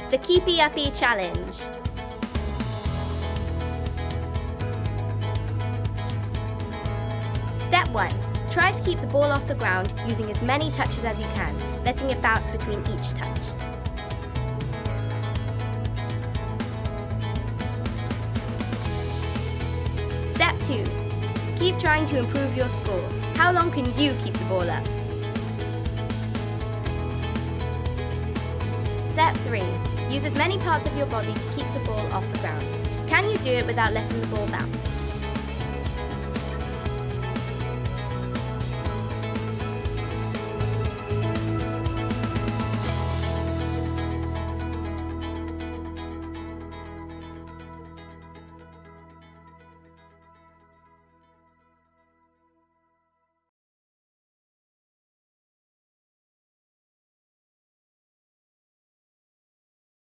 The Keepy-Uppy challenge. Step 1. Try to keep the ball off the ground using as many touches as you can, letting it bounce between each touch. Step 2. Keep trying to improve your score. How long can you keep the ball up? Step 3. Use as many parts of your body to keep the ball off the ground. Can you do it without letting the ball bounce?